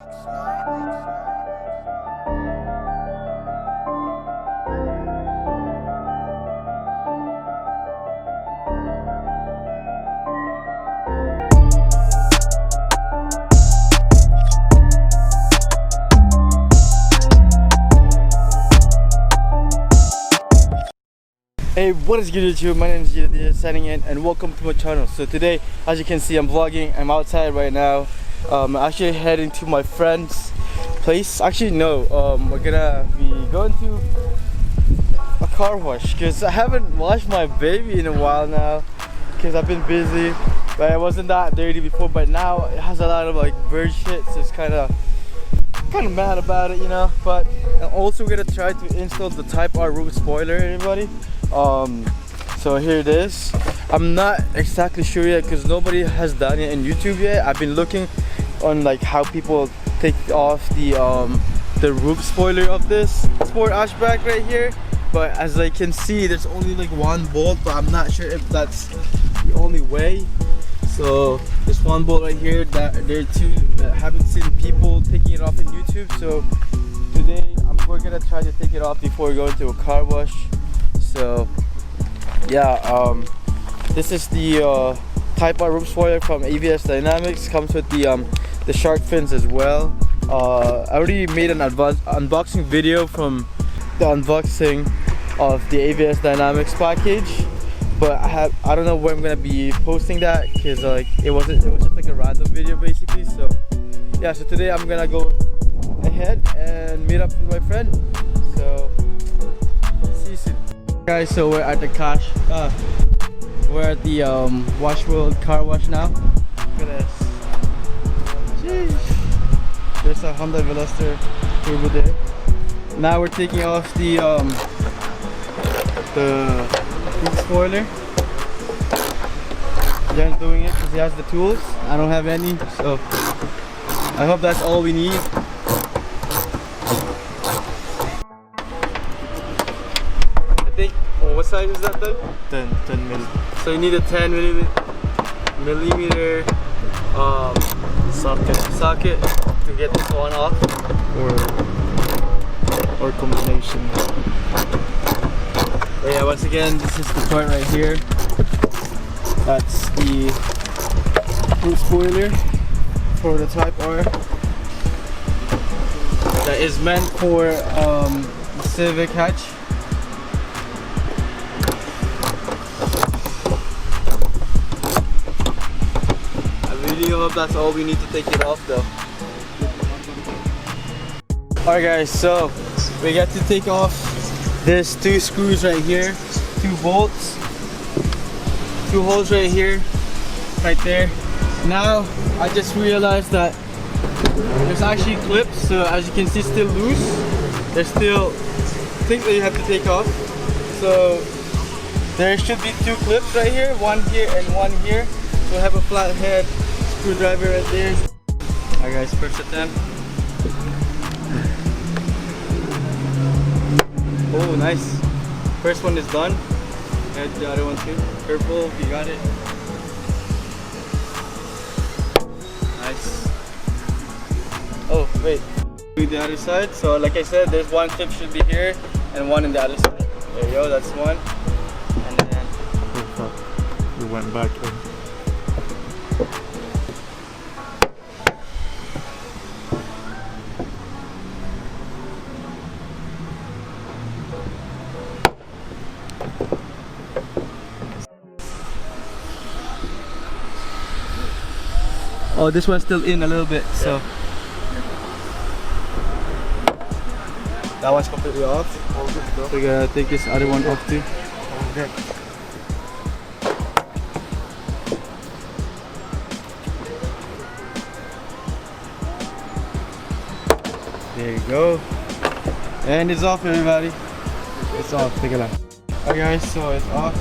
Hey, what is good YouTube? My name is GReddy signing in and welcome to my channel. So today, as you can see, I'm vlogging. I'm outside right now. I'm actually heading to my friend's place. Actually no, we're gonna be going to a car wash because I haven't washed my baby in a while now because I've been busy. But it wasn't that dirty before, but now it has a lot of like bird shit, so it's kind of mad about it, you know. But also we're gonna try to install the Type R roof spoiler, everybody. So here it is. I'm not exactly sure yet because nobody has done it on YouTube yet. I've been looking on like how people take off the roof spoiler of this sport hatchback right here, but as I can see there's only like one bolt, but I'm not sure if that's the only way. So there's one bolt right here that there are two that I haven't seen people taking it off on YouTube. So today we're gonna try to take it off before we go into a car wash. So yeah, this is the Type R roof spoiler from AVS Dynamics. Comes with the shark fins as well. I already made an unboxing video from the unboxing of the AVS Dynamics package, but I don't know where I'm gonna be posting that because like it was just like a random video basically. So yeah, so today I'm gonna go ahead and meet up with my friend. So see you soon. Guys, so we're at the we're at the Wash World car wash now. Look at this. Jeez. There's a Honda Veloster over there. Now we're taking off the roof spoiler. Jan's doing it because he has the tools. I don't have any, so I hope that's all we need. What size is that though? 10 mil. So you need a 10 millimeter socket to get this one off, or combination. But yeah, once again, this is the part right here. That's the roof spoiler for the Type R. That is meant for the Civic hatch. I hope that's all we need to take it off though. Alright guys, so we got to take off this two screws right here, two bolts, two holes right here, right there. Now I just realized that there's actually clips, so as you can see, still loose. There's still things that you have to take off. So there should be two clips right here, one here and one here. So I have a flat head screwdriver right there. Alright guys, first attempt. Oh, nice. First one is done. And the other one too. Purple, you got it. Nice. Oh, wait. Do the other side. So like I said, there's one clip should be here and one on the other side. There you go, that's one. And then... oh fuck. We went back in. Oh, this one's still in a little bit, so that one's completely off. So we're gonna take this other one off too. Okay. There you go. And it's off, everybody. It's off. Take it out. Alright guys, so it's off.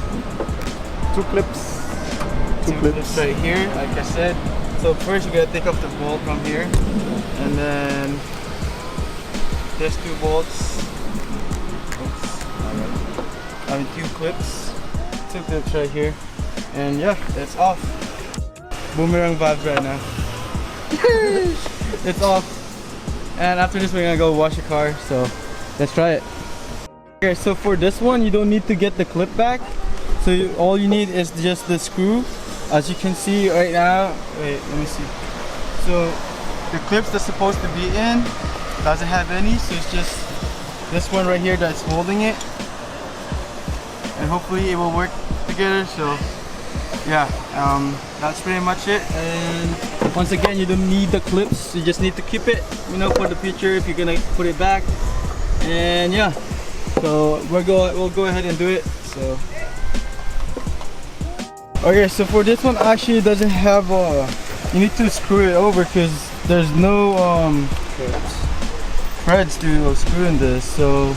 Two clips right here, like I said. So first you gotta take off the bolt from here, and then there's two bolts. Oops. I mean two clips right here, and yeah, it's off. Boomerang vibes right now. It's off. and after this we're gonna go wash the car, so let's try it. Okay, so for this one you don't need to get the clip back, so all you need is just the screw. As you can see right now, wait, let me see. So the clips that's supposed to be in doesn't have any, so it's just this one right here that's holding it, and hopefully it will work together. So yeah, that's pretty much it. And once again, you don't need the clips, you just need to keep it, you know, for the future if you're gonna put it back. And yeah, so we'll go ahead and do it. So okay, so for this one actually it doesn't have you need to screw it over because there's no threads to screw in this. So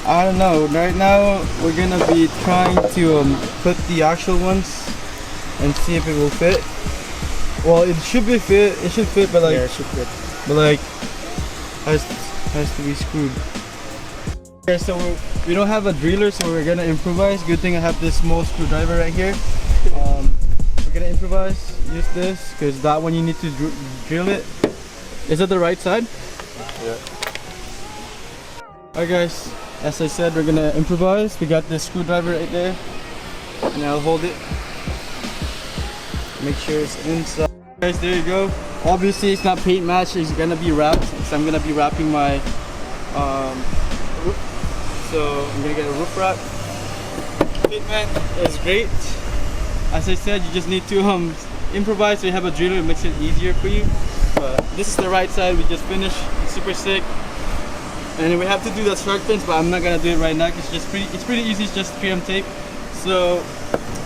I don't know, right now we're gonna be trying to put the actual ones and see if it will fit. Well, it should fit, but like, yeah, it should fit, but like has to be screwed. Okay, so we don't have a driller, so we're gonna improvise. Good thing I have this small screwdriver right here. We're gonna improvise, use this, because that one you need to drill it. Is it the right side? Yeah. Alright guys, as I said, we're gonna improvise. We got this screwdriver right there, and I'll hold it. Make sure it's inside. Guys, there you go. Obviously it's not paint match, it's gonna be wrapped, so I'm gonna be wrapping my roof. So I'm gonna get a roof wrap. Fitment is great. As I said, you just need to improvise, so you have a driller, it makes it easier for you. But this is the right side we just finished. It's super sick. And we have to do the shark fins, but I'm not gonna do it right now because it's pretty easy. It's just 3M tape, so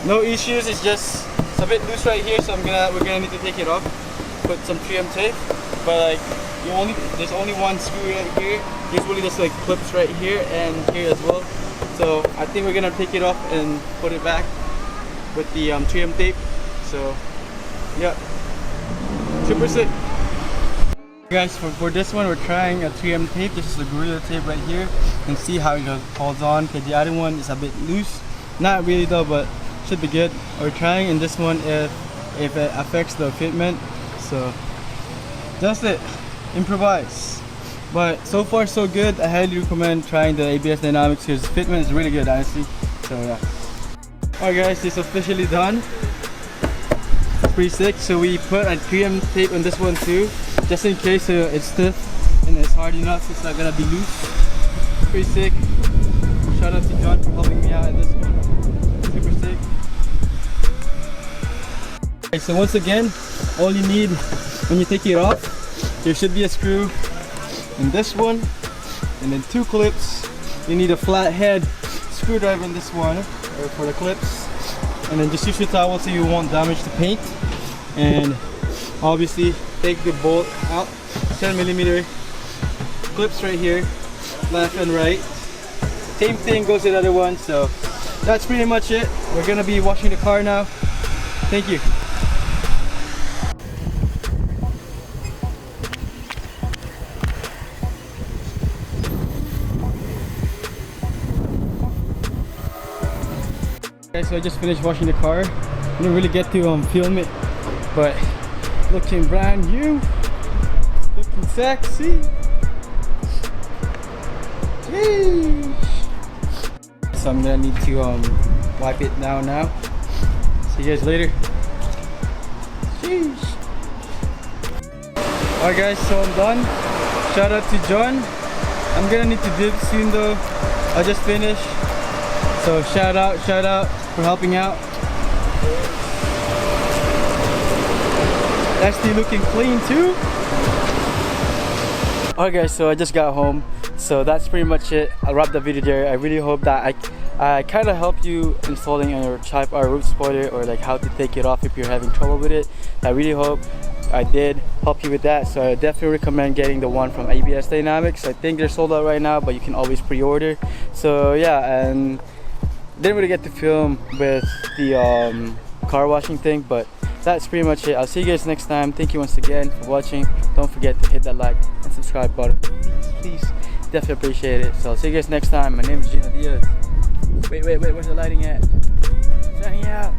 no issues. It's a bit loose right here, so we're gonna need to take it off, put some 3M tape. But like there's only one screw right here. Usually there's like clips right here and here as well. So I think we're gonna take it off and put it back with the 3M tape. So yeah, super sick. Guys, for this one we're trying a 3M tape. This is the Gorilla tape right here. You can see how it holds on, because the other one is a bit loose. Not really though, but should be good. We're trying in this one if it affects the fitment. So that's it, improvise. But so far so good. I highly recommend trying the ABS Dynamics because fitment is really good, honestly. So yeah. Alright guys, it's officially done. It's pretty sick. So we put a 3M tape on this one too, just in case it's stiff and it's hard enough, so it's not gonna be loose. Pretty sick. Shout out to John for helping me out in this one. Super sick. Okay, so once again, all you need when you take it off, there should be a screw in this one, and then 2 clips. You need a flat head screwdriver in this one for the clips, and then just use your towel so you won't damage the paint. And obviously take the bolt out, 10mm clips right here, left and right. Same thing goes to the other one. So that's pretty much it. We're gonna be washing the car now. Thank you. Okay, so I just finished washing the car. I didn't really get to film it, but looking brand new, it's looking sexy. Jeez. So I'm gonna need to wipe it now. See you guys later. Jeez. Alright guys, so I'm done. Shout out to John. I'm gonna need to dip soon though. I just finished. So shout out for helping out. SD looking clean too. Alright guys, so I just got home. So that's pretty much it. I'll wrap the video there. I really hope that I kind of helped you installing on your Type R roof spoiler, or like how to take it off if you're having trouble with it. I really hope I did help you with that. So I definitely recommend getting the one from ABS Dynamics. I think they're sold out right now, but you can always pre-order. So yeah, and didn't really get to film with the car washing thing, but that's pretty much it. I'll see you guys next time. Thank you once again for watching. Don't forget to hit that like and subscribe button. Please. Definitely appreciate it. So I'll see you guys next time. My name is GKNOW. Wait, where's the lighting at? Sunny out.